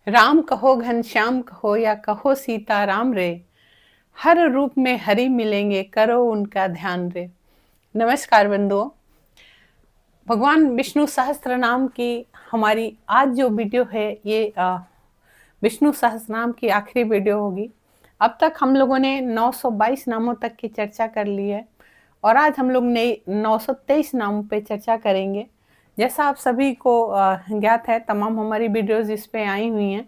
राम कहो घनश्याम कहो या कहो सीता राम रे, हर रूप में हरि मिलेंगे, करो उनका ध्यान रे। नमस्कार बंधुओं, भगवान विष्णु सहस्त्र नाम की हमारी आज जो वीडियो है ये विष्णु सहस्त्र नाम की आखिरी वीडियो होगी। अब तक हम लोगों ने 922 नामों तक की चर्चा कर ली है और आज हम लोग नई 923 नामों पे चर्चा करेंगे। जैसा आप सभी को ज्ञात है, तमाम हमारी वीडियोस इस पे आई हुई हैं।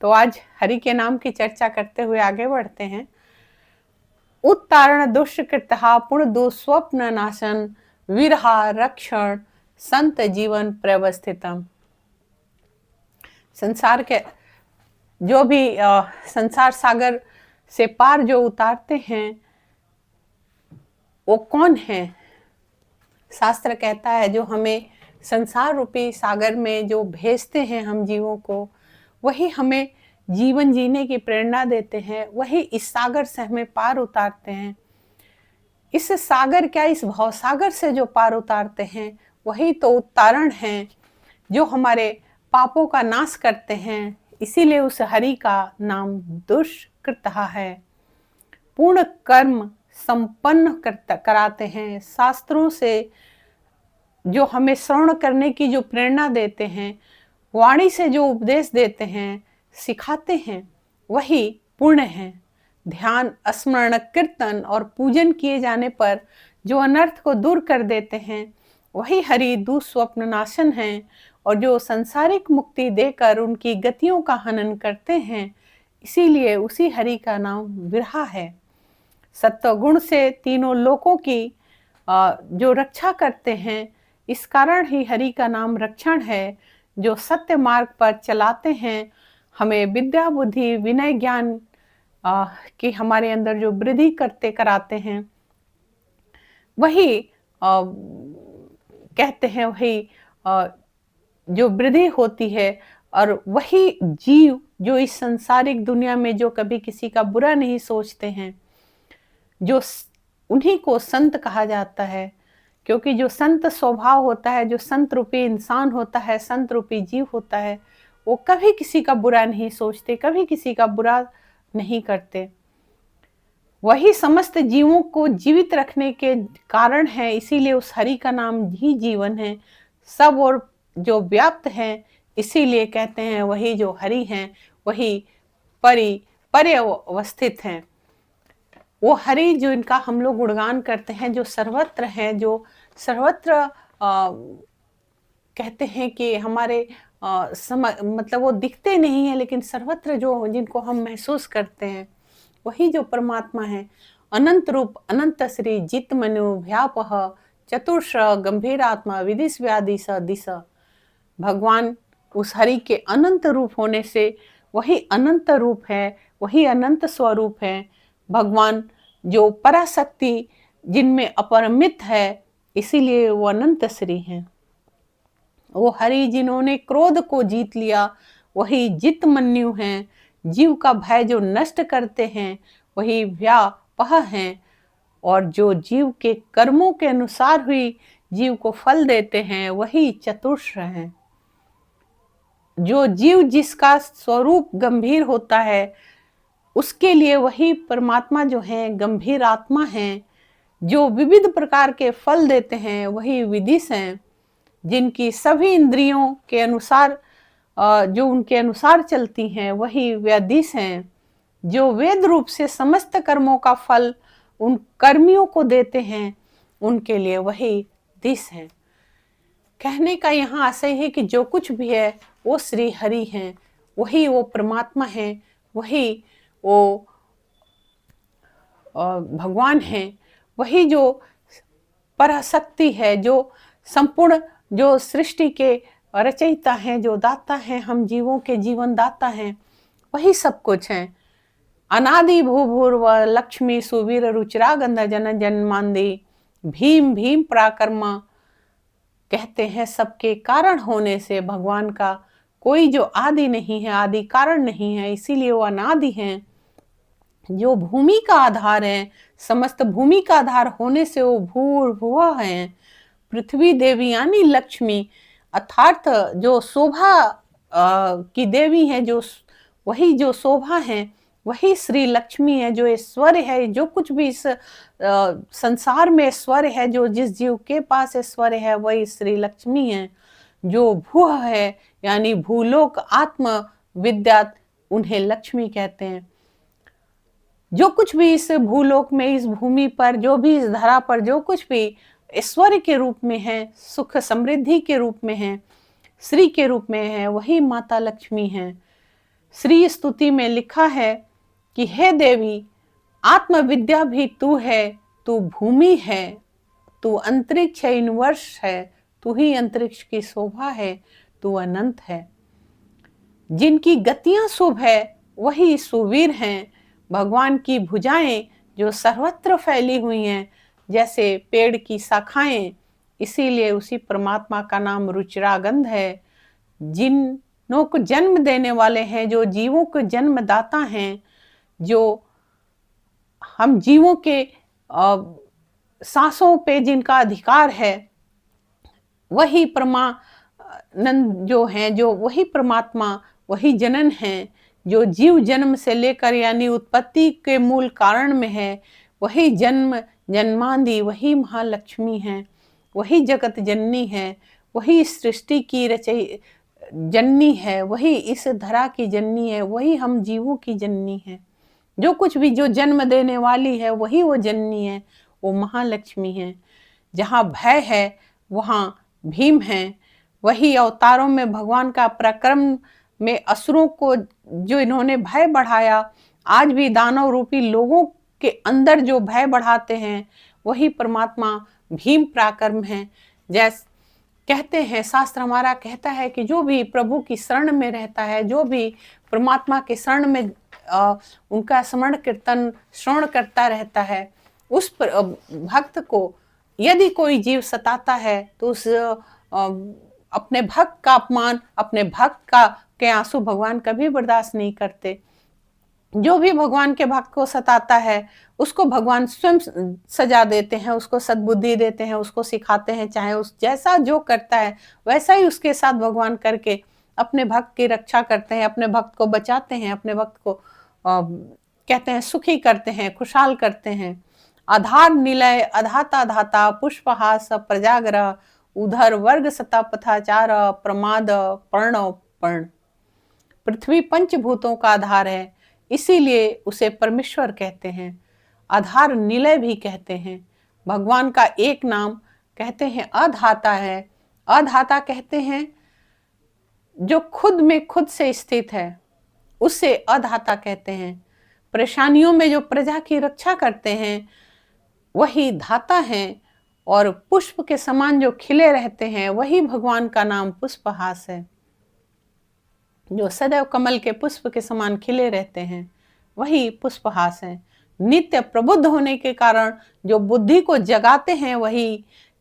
तो आज हरि के नाम की चर्चा करते हुए आगे बढ़ते हैं। उत्तारण दुष्कृतहा पुण्य दुस्वप्न नाशन विरहा रक्षण संत जीवन प्रवस्थितम। संसार के जो भी संसार सागर से पार जो उतारते हैं वो कौन है? शास्त्र कहता है जो हमें संसार रूपी सागर में जो भेजते हैं हम जीवों को, वही हमें जीवन जीने की प्रेरणा देते हैं, वही इस सागर से हमें पार उतारते हैं। इस सागर क्या, इस भव सागर से जो पार उतारते हैं वही तो उत्तारण हैं, जो हमारे पापों का नाश करते हैं। इसीलिए उस हरि का नाम दुष्कृतः है। पूर्ण कर्म संपन्न कराते हैं, शास्त्रों से जो हमें श्रवण करने की जो प्रेरणा देते हैं, वाणी से जो उपदेश देते हैं, सिखाते हैं, वही पुण्य है। ध्यान, स्मरण, कीर्तन और पूजन किए जाने पर जो अनर्थ को दूर कर देते हैं, वही हरि दुस्वप्न नाशन है। और जो सांसारिक मुक्ति देकर उनकी गतियों का हनन करते हैं, इसीलिए उसी हरि का नाम विरहा है। सत्व गुण से तीनों लोकों की जो रक्षा करते हैं, इस कारण ही हरि का नाम रक्षण है। जो सत्य मार्ग पर चलाते हैं, हमें विद्या बुद्धि विनय ज्ञान की हमारे अंदर जो वृद्धि कराते हैं, वही कहते हैं, वही जो वृद्धि होती है। और वही जीव जो इस संसारिक दुनिया में जो कभी किसी का बुरा नहीं सोचते हैं, जो उन्हीं को संत कहा जाता है। क्योंकि जो संत स्वभाव होता है, जो संत रूपी इंसान होता है, संत रूपी जीव होता है, वो कभी किसी का बुरा नहीं सोचते, कभी किसी का बुरा नहीं करते। वही समस्त जीवों को जीवित रखने के कारण है, इसीलिए उस हरि का नाम ही जीवन है, सब और जो व्याप्त है। इसीलिए कहते हैं वही जो हरि हैं, वही पर्यवस्थित हैं। वो हरि जो इनका हम लोग गुणगान करते हैं, जो सर्वत्र है, जो सर्वत्र कहते हैं कि हमारे मतलब वो दिखते नहीं है, लेकिन सर्वत्र जो जिनको हम महसूस करते हैं, वही जो परमात्मा है। अनंत रूप अनंत श्री जित मनु व्यापह चतुर्ष गंभीर आत्मा विदिश व्याधि स दिश। भगवान उस हरि के अनंत रूप होने से वही अनंत रूप है, वही अनंत स्वरूप है। भगवान जो पराशक्ति जिनमें अपरमित है, इसीलिए वो अनंत श्री हैं। वो हरि जिन्होंने क्रोध को जीत लिया, वही जित मन्यु हैं। जीव का भय जो नष्ट करते हैं, वही व्यापह हैं। और जो जीव के कर्मों के अनुसार हुई जीव को फल देते हैं, वही चतुर्ष हैं। जो जीव जिसका स्वरूप गंभीर होता है, उसके लिए वही परमात्मा जो है गंभीर आत्मा है। जो विविध प्रकार के फल देते हैं, वही विदिश हैं। जिनकी सभी इंद्रियों के अनुसार जो उनके अनुसार चलती हैं, वही व्यादिश हैं। जो वेद रूप से समस्त कर्मों का फल उन कर्मियों को देते हैं, उनके लिए वही दिश हैं। कहने का यहाँ आशय है कि जो कुछ भी है वो श्री हरि हैं, वही वो परमात्मा है, वही वो भगवान है, वही जो पराशक्ति है, जो संपूर्ण जो सृष्टि के रचयिता हैं, जो दाता हैं, हम जीवों के जीवन दाता हैं, वही सब कुछ है। अनादि भूभूर्व लक्ष्मी सुवीर रुचिरा गंधा जन जन्मांदी भीम भीम पराक्रम। कहते हैं सबके कारण होने से भगवान का कोई जो आदि नहीं है, आदि कारण नहीं है, इसीलिए वो अनादि हैं। जो भूमि का आधार है, समस्त भूमि का आधार होने से वो भूर्भुवः हैं। पृथ्वी देवी यानी लक्ष्मी, अर्थात जो शोभा की देवी हैं, जो वही जो शोभा है, वही श्री लक्ष्मी है, जो ऐश्वर्य है, जो कुछ भी इस संसार में ऐश्वर्य है, जो जिस जीव के पास ऐश्वर्य है वही श्री लक्ष्मी है। जो भूह है यानी भूलोक आत्म विद्या, उन्हें लक्ष्मी कहते हैं। जो कुछ भी इस भूलोक में, इस भूमि पर, जो भी इस धरा पर जो कुछ भी ऐश्वर्य के रूप में है, सुख समृद्धि के रूप में है, श्री के रूप में है, वही माता लक्ष्मी है। श्री स्तुति में लिखा है कि हे देवी, आत्मविद्या भी तू है, तू भूमि है, तू अंतरिक्ष है, यूनिवर्स है, तू ही अंतरिक्ष की शोभा है, तू अनंत है। जिनकी गतियां शुभ है वही सुवीर हैं। भगवान की भुजाएं जो सर्वत्र फैली हुई हैं, जैसे पेड़ की शाखाएं, इसीलिए उसी परमात्मा का नाम रुचिरागंध है। जिनों को जन्म देने वाले हैं, जो जीवों को जन्मदाता हैं, जो हम जीवों के सांसों पे जिनका अधिकार है, वही परमानंद जो हैं, जो वही परमात्मा, वही जनन है, जो जीव जन्म से लेकर यानी उत्पत्ति के मूल कारण में है, वही जन्म जन्मांधी, वही महालक्ष्मी है, वही जगत जननी है, वही सृष्टि की रचयी जननी है, वही इस धरा की जननी है, वही हम जीवों की जननी है। जो कुछ भी जो जन्म देने वाली है वही वो जननी है, वो महालक्ष्मी है। जहाँ भय है वहाँ भीम है। वही अवतारों में भगवान का पराक्रम में असुरों को जो इन्होंने भय बढ़ाया, आज भी दानव रूपी लोगों के अंदर जो भय बढ़ाते हैं, वही परमात्मा भीम पराक्रम है। जैसे कहते हैं, शास्त्र हमारा कहता है कि जो भी प्रभु की शरण में रहता है, जो भी परमात्मा के शरण में उनका स्मरण कीर्तन श्रवण करता रहता है, उस भक्त को यदि कोई जीव सताता है तो उस अपने भक्त का अपमान, अपने भक्त का के आंसू भगवान कभी बर्दाश्त नहीं करते। जो भी भगवान के भक्त को सताता है उसको भगवान स्वयं सजा देते हैं, उसको सद्बुद्धि देते हैं, उसको सिखाते हैं, चाहे उस जैसा जो करता है वैसा ही उसके साथ भगवान करके अपने भक्त की रक्षा करते हैं, अपने भक्त को बचाते हैं, अपने भक्त को कहते हैं सुखी करते हैं, खुशहाल करते हैं। आधार निलय अधाता धाता पुष्पहास प्रजाग्रह, उधर वर्ग सता पथाचार प्रमाद पर्ण पर्ण। पृथ्वी पंचभूतों का आधार है, इसीलिए उसे परमेश्वर कहते हैं। आधार निलय भी कहते हैं। भगवान का एक नाम कहते हैं अधाता है। अधाता कहते हैं जो खुद में खुद से स्थित है, उससे अधाता कहते हैं। परेशानियों में जो प्रजा की रक्षा करते हैं वही धाता हैं, और पुष्प के समान जो खिले रहते हैं वही भगवान का नाम पुष्पहास है। जो सदैव कमल के पुष्प के समान खिले रहते हैं वही पुष्पहास है। नित्य प्रबुद्ध होने के कारण जो बुद्धि को जगाते हैं वही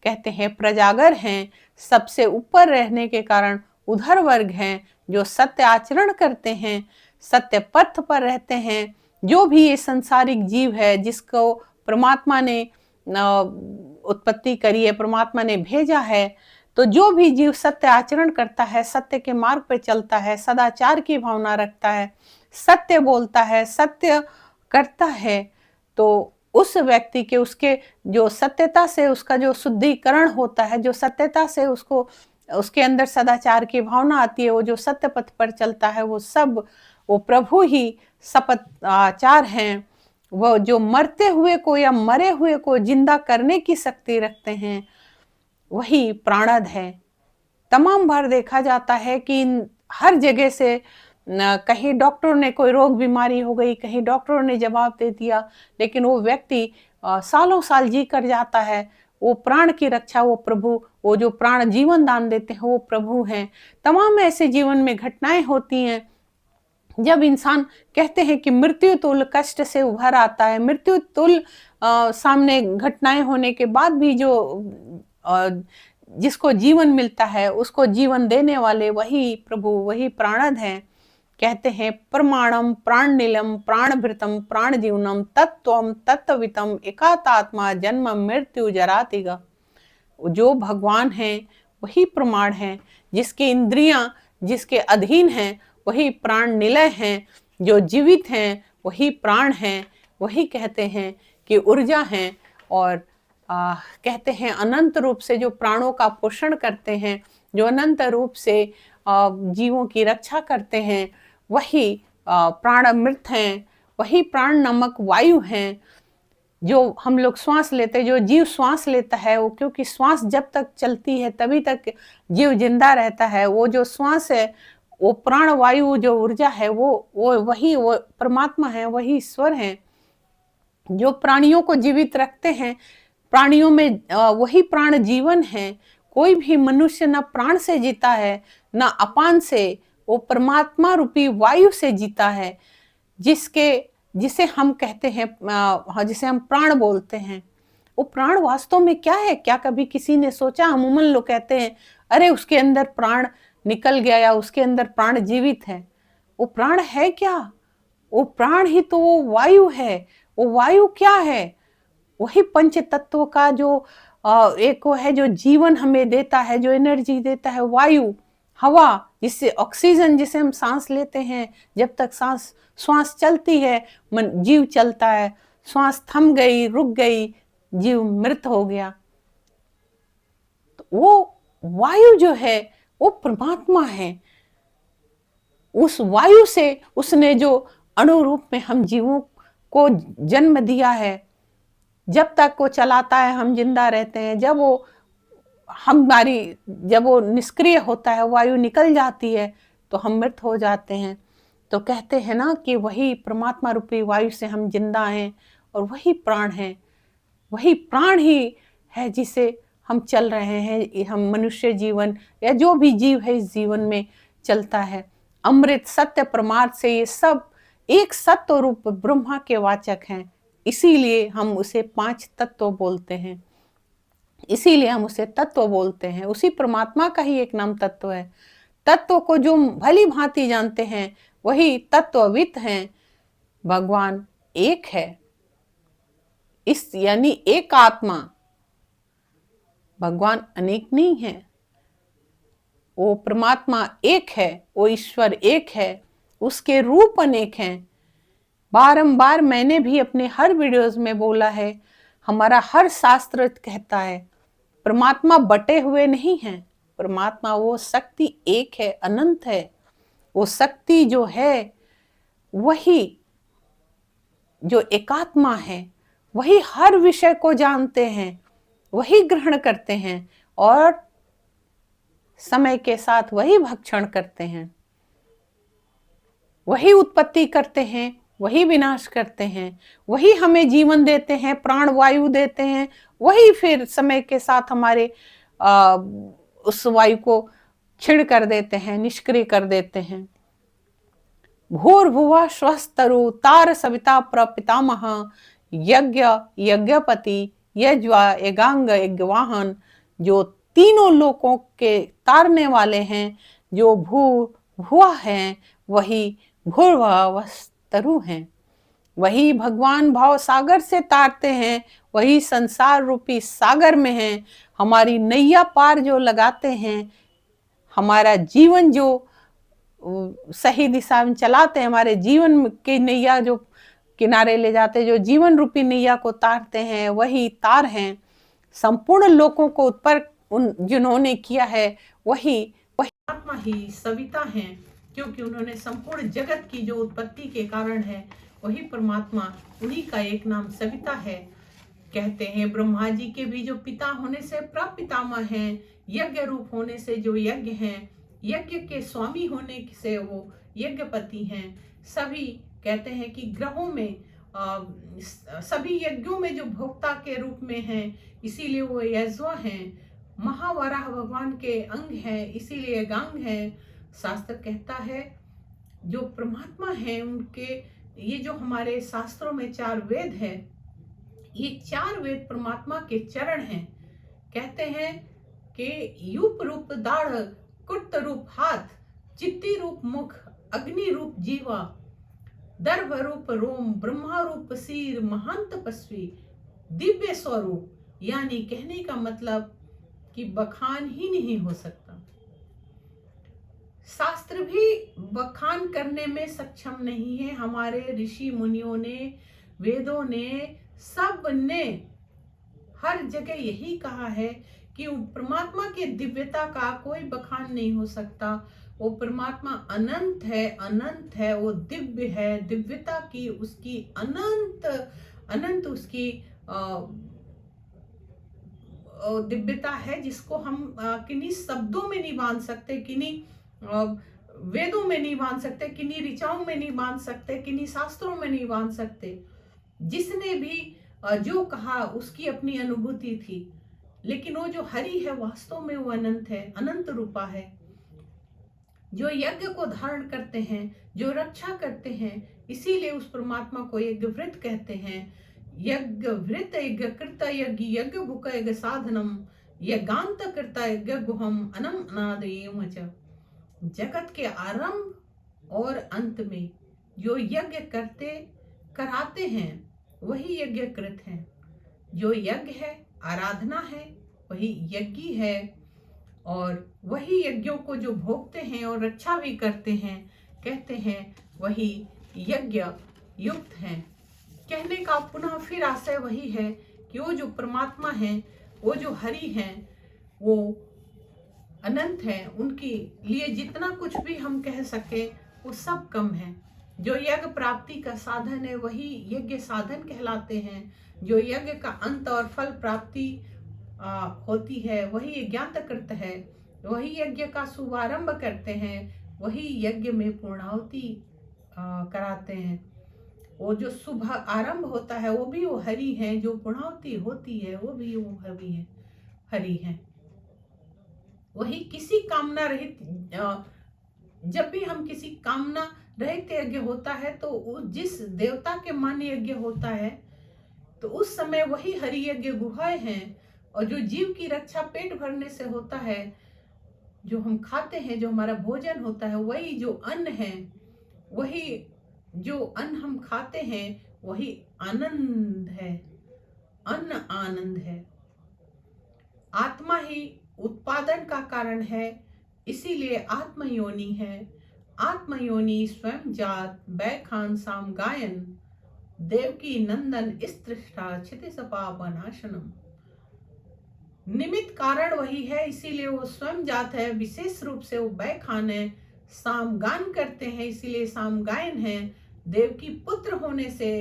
कहते हैं प्रजागर हैं। सबसे ऊपर रहने के कारण उधर वर्ग हैं। जो सत्य आचरण करते हैं, सत्य पथ पर रहते हैं। जो भी ये संसारिक जीव है जिसको परमात्मा ने उत्पत्ति करी है, परमात्मा ने भेजा है, तो जो भी जीव सत्य आचरण करता है, सत्य के मार्ग पर चलता है, सदाचार की भावना रखता है, सत्य बोलता है, सत्य करता है, तो उस व्यक्ति के उसके जो सत्यता से उसका जो शुद्धिकरण होता है, जो सत्यता से उसको उसके अंदर सदाचार की भावना आती है, वो जो सत्य पथ पर चलता है, वो प्रभु ही सपथ आचार हैं। वो जो मरते हुए को या मरे हुए को जिंदा करने की शक्ति रखते हैं, वही प्राणद है। तमाम बार देखा जाता है कि हर जगह से कहीं डॉक्टर ने कोई रोग बीमारी हो गई, कहीं डॉक्टरों ने जवाब दे दिया, लेकिन वो व्यक्ति सालों साल जी कर जाता है। वो प्राण की रक्षा वो प्रभु, वो जो प्राण जीवन दान देते हैं वो प्रभु हैं। तमाम ऐसे जीवन में घटनाएं होती हैं जब इंसान कहते हैं कि मृत्यु तुल्य कष्ट से उभर आता है। मृत्यु तुल्य सामने घटनाएं होने के बाद भी जो जिसको जीवन मिलता है उसको जीवन देने वाले वही प्रभु, वही प्राणद हैं। कहते हैं प्रमाणम प्राण नीलम प्राणभृतम प्राण जीवनम तत्वम तत्वितम एकात्मा जन्म मृत्यु जरातिगा। जो भगवान हैं वही प्रमाण है, जिसकी इंद्रियां जिसके अधीन हैं वही प्राण निलय हैं, जो जीवित हैं वही प्राण हैं, वही कहते हैं कि ऊर्जा हैं। और कहते हैं अनंत रूप से जो प्राणों का पोषण करते हैं, जो अनंत रूप से जीवों की रक्षा करते हैं, वही प्राण अमृत हैं, वही प्राण नामक वायु हैं जो हम लोग श्वास लेते हैं। जो जीव श्वास लेता है वो, क्योंकि श्वास जब तक चलती है तभी तक जीव जिंदा रहता है। वो जो श्वास है, वो प्राण वायु जो ऊर्जा है, वो वही वो परमात्मा है, वही ईश्वर है जो प्राणियों को जीवित रखते हैं। प्राणियों में वही प्राण जीवन है। कोई भी मनुष्य न प्राण से जीता है न अपान से, वो परमात्मा रूपी वायु से जीता है, जिसे हम कहते हैं, जिसे हम प्राण बोलते हैं। वो प्राण वास्तव में क्या है? क्या कभी किसी ने सोचा? अमूमन लोग कहते हैं अरे उसके अंदर प्राण निकल गया या उसके अंदर प्राण जीवित है। वो प्राण है क्या? वो प्राण ही तो वो वायु है। वो वायु क्या है? वही पंच तत्व का जो एक वो है जो जीवन हमें देता है, जो एनर्जी देता है। वायु, हवा, जिससे ऑक्सीजन, जिसे हम सांस लेते हैं। जब तक श्वास चलती है जीव चलता है। श्वास थम गई, रुक गई, जीव मृत हो गया। तो वो वायु जो है वो परमात्मा है। उस वायु से उसने जो अणुरूप में हम जीवों को जन्म दिया है। जब तक वो चलाता है हम जिंदा रहते हैं। जब वो निष्क्रिय होता है, वायु निकल जाती है, तो हम मृत हो जाते हैं। तो कहते हैं ना कि वही परमात्मा रूपी वायु से हम जिंदा हैं और वही प्राण है। वही प्राण ही है जिसे हम चल रहे हैं। हम मनुष्य जीवन या जो भी जीव है इस जीवन में चलता है। अमृत, सत्य, परमार्थ से ये सब एक सत्व रूप ब्रह्मा के वाचक हैं। इसीलिए हम उसे पांच तत्व बोलते हैं। इसीलिए हम उसे तत्व बोलते हैं। उसी परमात्मा का ही एक नाम तत्व है। तत्व को जो भली भांति जानते हैं वही तत्वविद हैं। भगवान एक है, यानी एक आत्मा। भगवान अनेक नहीं है। वो परमात्मा एक है, वो ईश्वर एक है, उसके रूप अनेक हैं। बारंबार मैंने भी अपने हर वीडियोस में बोला है, हमारा हर शास्त्र कहता है परमात्मा बटे हुए नहीं हैं। परमात्मा वो शक्ति एक है, अनंत है। वो शक्ति जो है वही जो एकात्मा है, वही हर विषय को जानते हैं, वही ग्रहण करते हैं और समय के साथ वही भक्षण करते हैं। वही उत्पत्ति करते हैं, वही विनाश करते हैं। वही हमें जीवन देते हैं, प्राण वायु देते हैं। वही फिर समय के साथ हमारे उस वायु को क्षीण कर देते हैं, निष्क्रिय कर देते हैं। भूर्भुवः स्वस्तरु तार सविता प्रपितामह यज्ञ यज्ञपति यज्वा यज्ञांग यज्ञवाहन, जो तीनों लोकों के तारने वाले हैं। जो भुवा हैं वही भूर्भुवस्तरु हैं। वही भगवान भाव सागर से तारते हैं, वही संसार रूपी सागर में हैं। हमारी नैया पार जो लगाते हैं, हमारा जीवन जो सही दिशा में चलाते हैं, हमारे जीवन की नैया जो किनारे ले जाते हैं, जो जीवन रूपी नैया को तारते हैं, वही तार हैं। संपूर्ण लोकों को उत्पन्न जिन्होंने किया है वही आत्मा ही सविता हैं, क्योंकि उन्होंने संपूर्ण जगत की जो उत्पत्ति के कारण है वही परमात्मा, उन्हीं का एक नाम सविता है। कहते हैं ब्रह्मा जी के भी जो पिता होने से प्रपितामह हैं, यज्ञ रूप होने से जो यज्ञ हैं, यज्ञ के स्वामी होने से वो यज्ञपति हैं। सभी कहते हैं कि ग्रहों में सभी यज्ञों में जो भोक्ता के रूप में हैं, इसीलिए वो यज्वा हैं। महावराह भगवान के अंग हैं, इसीलिए गांग हैं। शास्त्र कहता है जो परमात्मा है उनके, ये जो हमारे शास्त्रों में 4 वेद है, ये 4 वेद परमात्मा के चरण हैं। कहते हैं कि यूप रूप दाढ़, कुट रूप हाथ, चित्ती रूप मुख, अग्नि रूप जीवा, दर्भ रूप रोम, ब्रह्मा रूप सिर, महान तपस्वी, दिव्य स्वरूप। यानी कहने का मतलब कि बखान ही नहीं हो सकता। शास्त्र भी बखान करने में सक्षम नहीं है। हमारे ऋषि मुनियों ने, वेदों ने, सब ने हर जगह यही कहा है कि परमात्मा की दिव्यता का कोई बखान नहीं हो सकता। वो परमात्मा अनंत है, अनंत है, वो दिव्य है, दिव्यता की उसकी अनंत अनंत उसकी दिव्यता है, जिसको हम किन्हीं शब्दों में नहीं बांध सकते, किन्हीं वेदों में नहीं बांध सकते, किन्हीं ऋचाओं में नहीं बांध सकते, किन्हीं शास्त्रों में नहीं बांध सकते। जिसने भी जो कहा उसकी अपनी अनुभूति थी, लेकिन वो जो हरि है वास्तव में वो अनंत है, अनंत रूपा है, जो यज्ञ को धारण करते हैं, जो रक्षा करते हैं। इसीलिए उस परमात्मा को यज्ञवृत कहते हैं। यज्ञवृत यज्ञ कृत यज्ञ यज्ञ भुक यज्ञ साधनम यज्ञांत कृत यज्ञ गुहम अनम अनादयेम च। जगत के आरंभ और अंत में जो यज्ञ करते कराते हैं वही यज्ञकृत है। जो यज्ञ है, आराधना है, वही यज्ञी है, और वही यज्ञों को जो भोगते हैं और रक्षा भी करते हैं, कहते हैं वही यज्ञ युक्त हैं। कहने का पुनः फिर आशय वही है कि वो जो परमात्मा है, वो जो हरि हैं, वो अनंत है। उनके लिए जितना कुछ भी हम कह सके वो सब कम है। जो यज्ञ प्राप्ति का साधन है वही यज्ञ साधन कहलाते हैं। जो यज्ञ का अंत और फल प्राप्ति होती है वही यज्ञांतकृत है। वही यज्ञ का शुभारंभ करते हैं, वही यज्ञ में पूर्णाहुति कराते हैं। वो जो शुभ आरंभ होता है वो भी वो हरि है, जो पूर्णाहुति होती है वो भी वो हरि है। वही किसी कामना रहित, जब भी हम किसी कामना रहित यज्ञ होता है तो जिस देवता के मन यज्ञ होता है तो उस समय वही हरि यज्ञ गुहाएं हैं। और जो जीव की रक्षा पेट भरने से होता है, जो हम खाते हैं, जो हमारा भोजन होता है, वही जो अन्न है, वही जो अन्न हम खाते हैं वही आनंद है, अन्न आनंद है। आत्मा ही उत्पादन का कारण है, इसीलिए आत्मयोनि है। आत्मयोनि स्वयं जात बैखान साम गायन देवकी नंदन स्त्रिष्ठा क्षितिज पापनाशनम। निमित्त कारण वही है, इसीलिए वो स्वयं जात है, विशेष रूप से वो बैखान है। सामगान करते हैं इसीलिए सामगायन है। देव की पुत्र होने से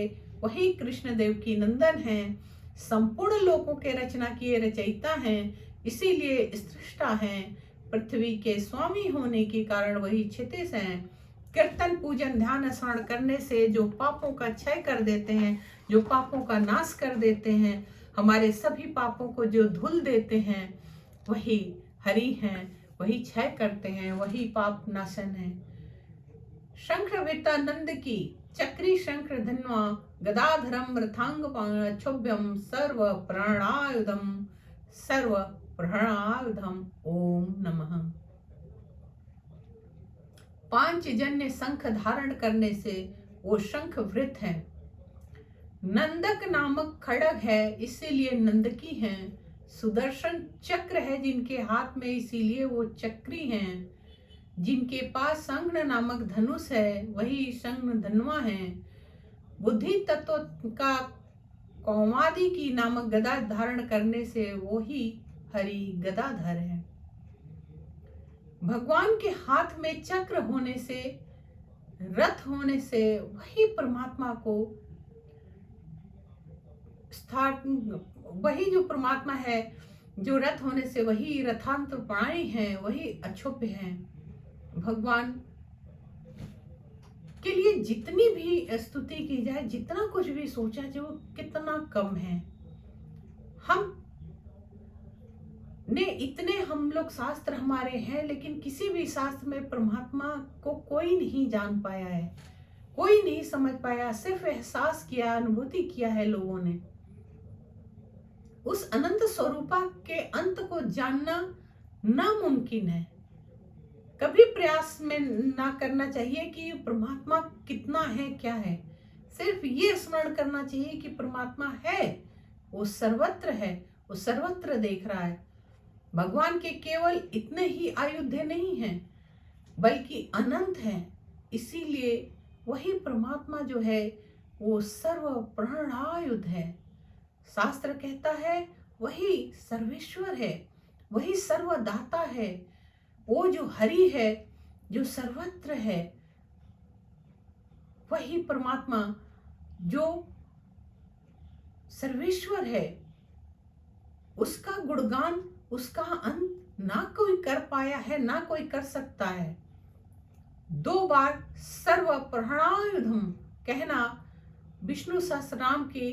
वही कृष्ण देव की नंदन है। संपूर्ण लोकों के रचना किए रचयिता हैं, इसीलिए सृष्टा हैं। पृथ्वी के स्वामी होने के कारण वही क्षितिज हैं। कीर्तन पूजन ध्यान स्मरण करने से जो पापों का क्षय कर देते हैं, जो पापों का नाश कर देते हैं, हमारे सभी पापों को जो धुल देते हैं, वही हरि हैं, वही क्षय करते हैं, वही पाप नाशन है। शंखवृतानंद की चक्री शंख धन्वा गदाधरम रथांग क्षोभ्यम सर्व प्राणायुधम ओम नमः। पांचजन्य शंख धारण करने से वो शंख वृत है। नंदक नामक खड़ग है, इसीलिए नंदकी हैं। सुदर्शन चक्र है जिनके हाथ में, इसीलिए वो चक्री हैं। जिनके पास संघ नामक धनुष है, वही संघ धनवा है। बुद्धि तत्व का कौमादी की नामक गदा धारण करने से वही हरि गदाधर है। भगवान के हाथ में चक्र होने से, रथ होने से वही परमात्मा को वही जो परमात्मा है, जो रथ होने से वही रथांत प्राणी है, वही अक्षोभ्य है। भगवान के लिए जितनी भी स्तुति की जाए, जितना कुछ भी सोचा जाए, वो कितना कम है। हम ने इतने हम लोग शास्त्र हमारे हैं, लेकिन किसी भी शास्त्र में परमात्मा को कोई नहीं जान पाया है, कोई नहीं समझ पाया। सिर्फ एहसास किया, अनुभूति किया है लोगों ने। उस अनंत स्वरूपा के अंत को जानना नामुमकिन है। कभी प्रयास में ना करना चाहिए कि परमात्मा कितना है, क्या है। सिर्फ ये स्मरण करना चाहिए कि परमात्मा है, वो सर्वत्र है, वो सर्वत्र देख रहा है। भगवान के केवल इतने ही अयोध्य नहीं हैं, बल्कि अनंत है। इसीलिए वही परमात्मा जो है वो सर्व प्राणायुध है। शास्त्र कहता है वही सर्वेश्वर है, वही सर्वदाता है। वो जो हरि है, जो सर्वत्र है, वही परमात्मा जो सर्वेश्वर है, उसका गुणगान, उसका अंत ना कोई कर पाया है, ना कोई कर सकता है। 2 बार सर्व प्राणायुधम कहना विष्णु सहस्त्र नाम की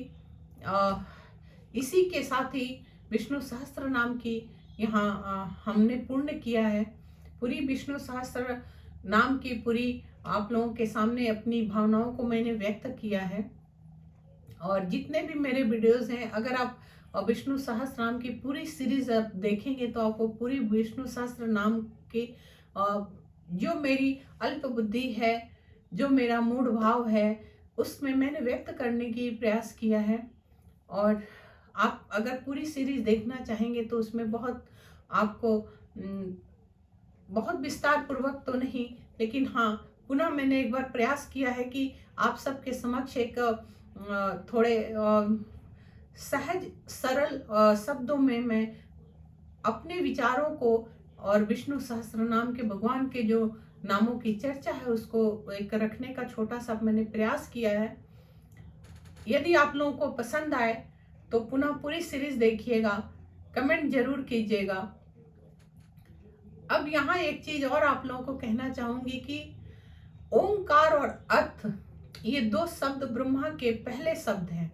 इसी के साथ ही विष्णु सहस्त्र नाम की यहाँ हमने पूर्ण किया है। पूरी विष्णु सहस्त्र नाम की पूरी आप लोगों के सामने अपनी भावनाओं को मैंने व्यक्त किया है। और जितने भी मेरे वीडियोस हैं, अगर आप विष्णु सहस्त्र नाम की पूरी सीरीज आप देखेंगे तो आपको पूरी विष्णु सहस्त्र नाम की जो मेरी अल्प बुद्धि है, जो मेरा मूड भाव है, उसमें मैंने व्यक्त करने की प्रयास किया है। और आप अगर पूरी सीरीज देखना चाहेंगे तो उसमें बहुत आपको बहुत विस्तार पूर्वक तो नहीं, लेकिन हाँ पुनः मैंने एक बार प्रयास किया है कि आप सबके समक्ष एक थोड़े सहज सरल शब्दों में मैं अपने विचारों को और विष्णु सहस्त्र नाम के भगवान के जो नामों की चर्चा है उसको एक रखने का छोटा सा मैंने प्रयास किया है। यदि आप लोगों को पसंद आए तो पुनः पूरी सीरीज देखिएगा, कमेंट जरूर कीजिएगा। अब यहाँ एक चीज और आप लोगों को कहना चाहूंगी कि ओंकार और अर्थ, ये 2 शब्द ब्रह्मा के पहले शब्द हैं,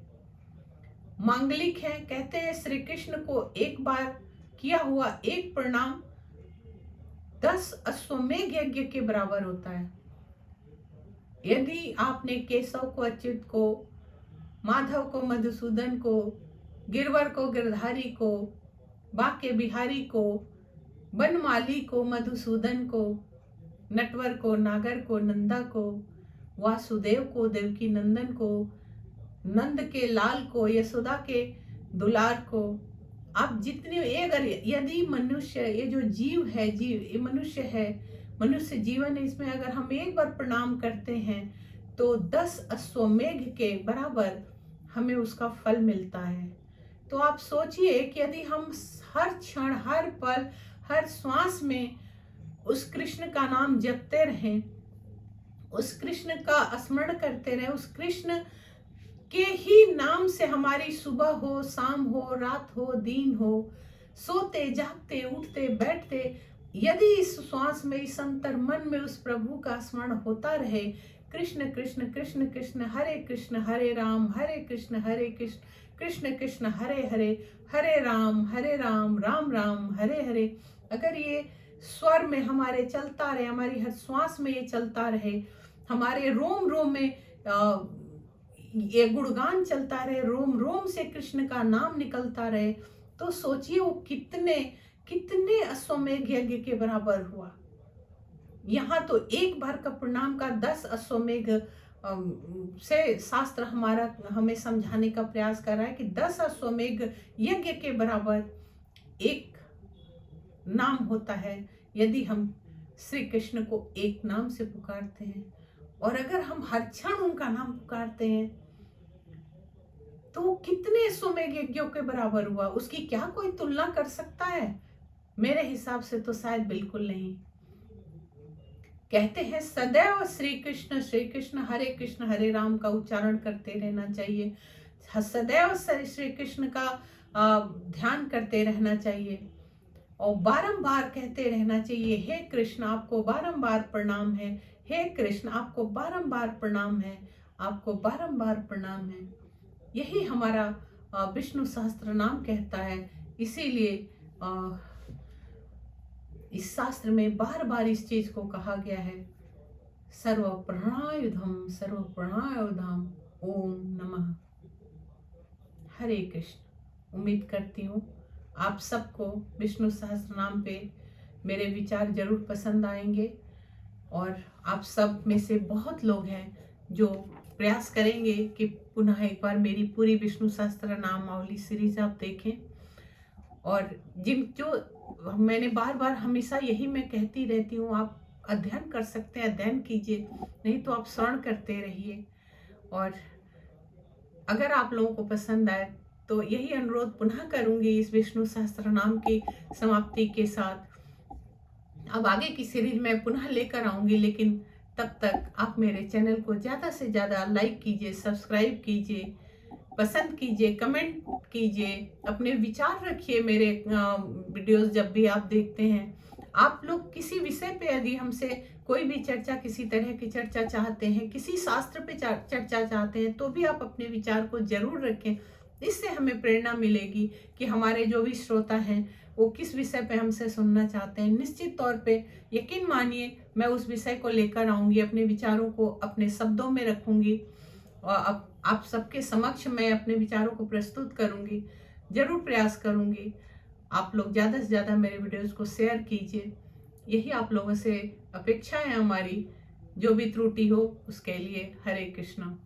मांगलिक हैं। कहते हैं श्री कृष्ण को एक बार किया हुआ एक प्रणाम 10 अश्वमेघ यज्ञ के बराबर होता है। यदि आपने केशव को अच्युत को, माधव को मधुसूदन को, गिरवर को गिरधारी को, बाके बिहारी को, बनमाली को मधुसूदन को, नटवर को, नागर को, नंदा को, वासुदेव को, देवकी नंदन को, नंद के लाल को, यशोदा के दुलार को, आप जितने अगर यदि मनुष्य, ये जो जीव है, ये मनुष्य है, मनुष्य जीवन है, इसमें अगर हम एक बार प्रणाम करते हैं तो 10 अश्वमेघ के बराबर हमें उसका फल मिलता है। तो आप सोचिए कि यदि हम हर क्षण, हर पल, हर श्वास में उस कृष्ण का नाम जपते रहें, उस कृष्ण का स्मरण करते रहें, उस कृष्ण के ही नाम से हमारी सुबह हो, शाम हो, रात हो, दिन हो, सोते जागते, उठते बैठते, यदि इस श्वास में, इस अंतर मन में उस प्रभु का स्मरण होता रहे, कृष्ण कृष्ण कृष्ण कृष्ण हरे राम हरे कृष्ण कृष्ण कृष्ण हरे हरे, हरे राम राम राम हरे हरे, अगर ये स्वर में हमारे चलता रहे, हमारी हर श्वास में ये चलता रहे, हमारे रोम रोम में ये गुणगान चलता रहे, रोम रोम से कृष्ण का नाम निकलता रहे, तो सोचिए वो कितने कितने अश्वमेघ यज्ञ के बराबर हुआ। यहाँ तो एक बार का प्रणाम का 10 अश्वमेघ से शास्त्र हमारा हमें समझाने का प्रयास कर रहा है कि 10 अश्वमेघ यज्ञ के बराबर एक नाम होता है यदि हम श्री कृष्ण को एक नाम से पुकारते हैं। और अगर हम हर क्षण उनका नाम पुकारते हैं तो कितने अश्वमेघ यज्ञों के बराबर हुआ, उसकी क्या कोई तुलना कर सकता है? मेरे हिसाब से तो शायद बिल्कुल नहीं। कहते हैं सदैव श्री कृष्ण हरे राम का उच्चारण करते रहना चाहिए, सदैव श्री कृष्ण का ध्यान करते रहना चाहिए और बारंबार कहते रहना चाहिए, हे कृष्ण आपको बारंबार प्रणाम है, हे कृष्ण आपको बारंबार प्रणाम है, आपको बारंबार प्रणाम है। यही हमारा विष्णु सहस्त्र नाम कहता है। इसीलिए इस शास्त्र में बार बार इस चीज को कहा गया है, सर्व प्राणायुधम ओम नमः हरे कृष्ण। उम्मीद करती हूँ आप सबको विष्णु सहस्त्र नाम पे मेरे विचार जरूर पसंद आएंगे और आप सब में से बहुत लोग हैं जो प्रयास करेंगे कि पुनः एक बार मेरी पूरी विष्णु सहस्त्र नामावली सीरीज आप देखें। और जो मैंने बार बार हमेशा यही मैं कहती रहती हूँ, आप अध्ययन कर सकते हैं अध्ययन कीजिए, नहीं तो आप श्रवण करते रहिए। और अगर आप लोगों को पसंद आए तो यही अनुरोध पुनः करूंगी इस विष्णु सहस्त्र नाम की समाप्ति के साथ। अब आगे की सीरीज मैं पुनः लेकर आऊंगी, लेकिन तब तक आप मेरे चैनल को ज़्यादा से ज़्यादा लाइक कीजिए, सब्सक्राइब कीजिए, पसंद कीजिए, कमेंट कीजिए, अपने विचार रखिए मेरे वीडियोस जब भी आप देखते हैं। आप लोग किसी विषय पे यदि हमसे कोई भी चर्चा, किसी तरह की चर्चा चाहते हैं, किसी शास्त्र पे चर्चा चाहते हैं, तो भी आप अपने विचार को जरूर रखें। इससे हमें प्रेरणा मिलेगी कि हमारे जो भी श्रोता हैं वो किस विषय पे हमसे सुनना चाहते हैं। निश्चित तौर पे यकीन मानिए मैं उस विषय को लेकर आऊंगी, अपने विचारों को अपने शब्दों में रखूंगी और आप सबके समक्ष मैं अपने विचारों को प्रस्तुत करूंगी, जरूर प्रयास करूंगी। आप लोग ज़्यादा से ज़्यादा मेरे वीडियोस को शेयर कीजिए, यही आप लोगों से अपेक्षा है हमारी। जो भी त्रुटि हो उसके लिए हरे कृष्णा।